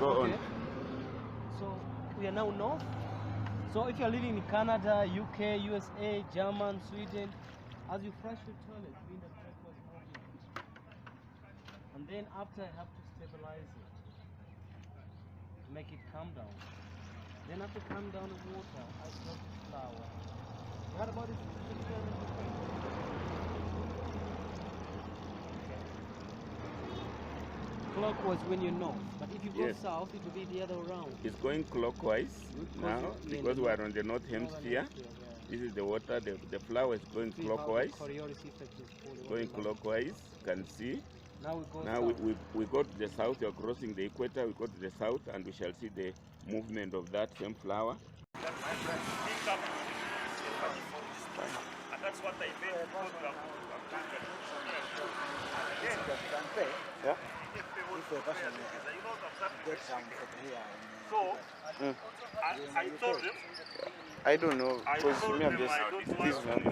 Go on. So we are now north. So if you are living in Canada, UK, USA, German, Sweden, as you flush your toilet, mean the track was moving. And then after I have to stabilize it to make it calm down. Then after calm down the water, I drop the flour. You heard about this? Clockwise when you're north, but if you go south, it will be the other way around. It's going clockwise now because we are on the north hemisphere. This is the water, the flower is going clockwise. Going clockwise, you can see. Now we go we go to the south, we are crossing the equator, we go to the south and we shall see the movement of that same flower. And that's what I made if a person gets some from here. So, I told him. I don't know, because me I'm just this one.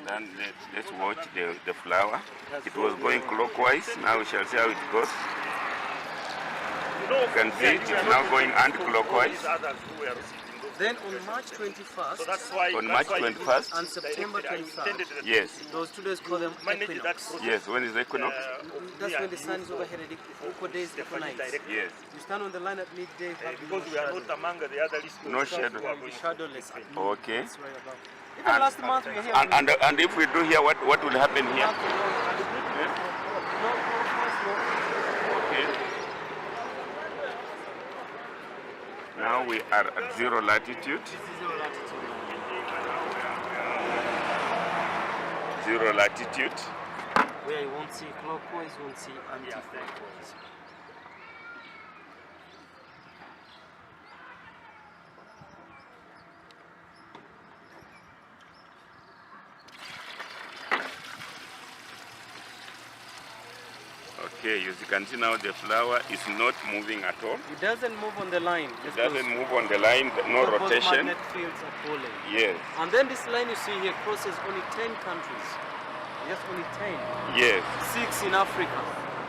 Then let's watch the flower. It was going clockwise, now we shall see how it goes. You can see it is now going anti-clockwise. Then on March 21st, so that's why, on March 21st and September 23rd, yes, those 2 days call them equinox. Yes, when is equinox? That's when the sun is overhead, equal days, equal nights. Yes. You stand on the line at midday, because we are not among the other lists. No shadow. Shadowless. Okay. Even last month we were here. And if we do here, what will happen here? Okay. Now we are at 0 latitude. 0 latitude. Where you won't see clockwise, you won't see anti-clockwise. Okay, as you can see now the flower is not moving at all. It doesn't move on the line. It doesn't move on the line, no rotation. Magnet fields are pulling. Yes. And then this line you see here crosses only 10 countries. Just only 10. Yes. 6 in Africa.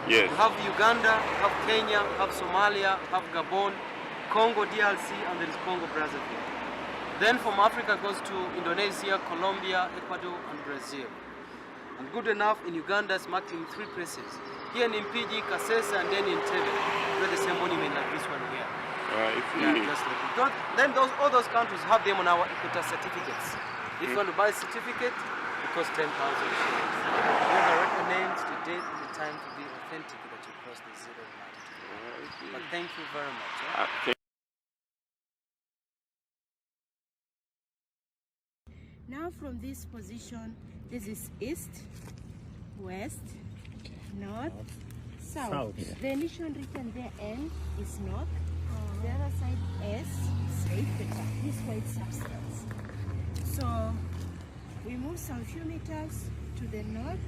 Yes. You have Uganda, have Kenya, have Somalia, have Gabon, Congo DRC, and there is Congo Brazzaville. Then from Africa goes to Indonesia, Colombia, Ecuador, and Brazil. And good enough, in Uganda it's marked in 3 places. Here in Mpiji, Kasese, and then in Tebe, where the same monument like this one here. Just like it. Then all those countries have them on our Equator certificates. If you want to buy a certificate, it costs 10,000 shillings. Those are recommends the date and the time to be authentic that you cross the 0 latitude. But thank you very much. Now from this position, this is east, west, north, south. The emission region there N is north. The other side S is equator. This white substance. So we move some few meters to the north.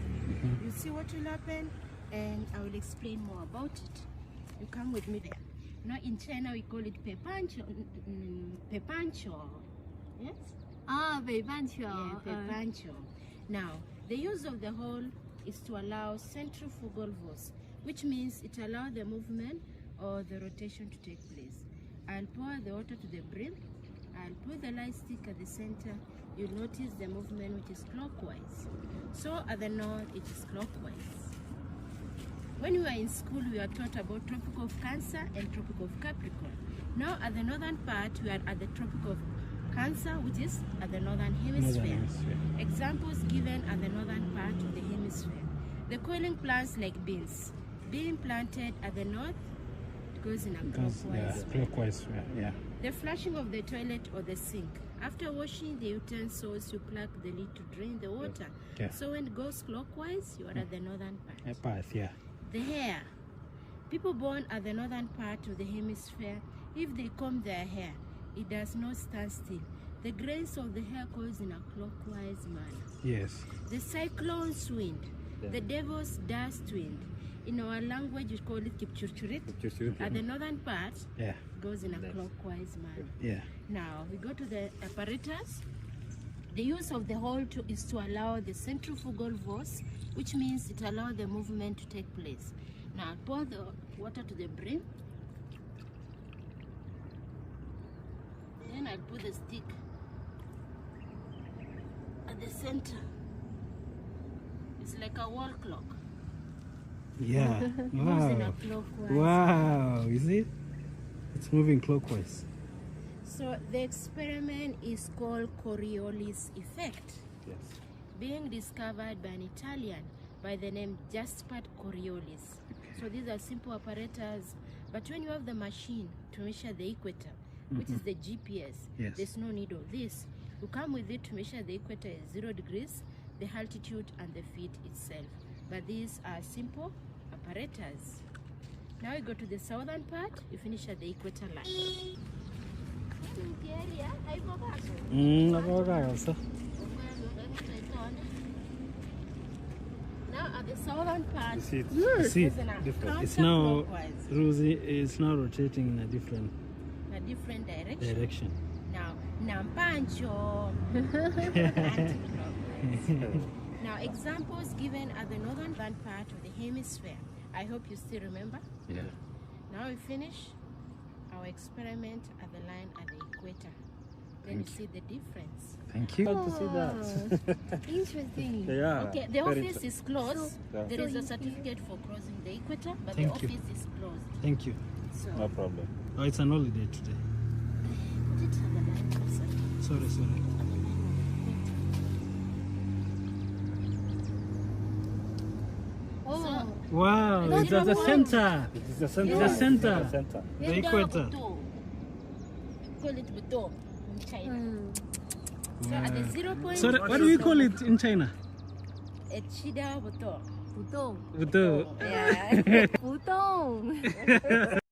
You see what will happen, and I will explain more about it. You come with me there. Now in China we call it pepancho. Pepancho. Yes? Ah, pepancho. Yeah, pepancho. Now the use of the hole is to allow centrifugal force, which means it allows the movement or the rotation to take place. I'll pour the water to the brim. I'll put the light stick at the center. You'll notice the movement which is clockwise. So at the north it is clockwise. When we were in school, we were taught about Tropic of Cancer and Tropic of Capricorn. Now at the northern part, we are at the Tropic of Cancer, which is at the northern hemisphere. Examples given at the northern part of the hemisphere. The coiling plants like beans. Being planted at the north, it goes in a clockwise way. The flushing of the toilet or the sink. After washing the utensils, you plug the lid to drain the water. So when it goes clockwise, you are at the northern part. The hair. People born at the northern part of the hemisphere, if they comb their hair, it does not stand still. The grains of the hair goes in a clockwise manner. Yes. The cyclone's wind, the devil's dust wind. In our language, we call it kipchurchurit. At the northern part, goes in a clockwise manner. Now, we go to the apparatus. The use of the hole is to allow the centrifugal force, which means it allows the movement to take place. Now, pour the water to the brim. Then I'll put the stick at the center. It's like a wall clock. Yeah. Moves in a Wow. clockwise. Wow. You see? It's moving clockwise. So the experiment is called Coriolis effect, Yes. being discovered by an Italian by the name Gaspard Coriolis. So these are simple apparatus, but when you have the machine to measure the equator, which is the GPS, Yes. there's no need of this. You come with it to measure the equator is 0 degrees, the altitude and the feet itself. But these are simple apparatus. Now we go to the southern part, you finish at the equator line. Now at the southern part, You see, there's an different. It's now, counterclockwise, Rosie, it's now rotating in a different a different direction. direction. Now, Nampancho. Now, examples given at the northern part of the hemisphere. I hope you still remember. Yeah. Now we finish our experiment at the line at the equator. Then you see the difference. Thank you. Glad to see that. Interesting. Yeah. Okay, the very office is closed. Yeah. There is a certificate for crossing the equator, but Thank the you. office is closed. Thank you. So, No problem. Oh, it's an holiday today. put it at the line closer. Sorry, sorry. Oh, Wow, No, it's at the no, center. It is the center. The center. The center. The equator. Call it Buto in China. So at the 0 point. Sorry, what do we call it in China? Echida Buto. Buto. Yeah. Putong.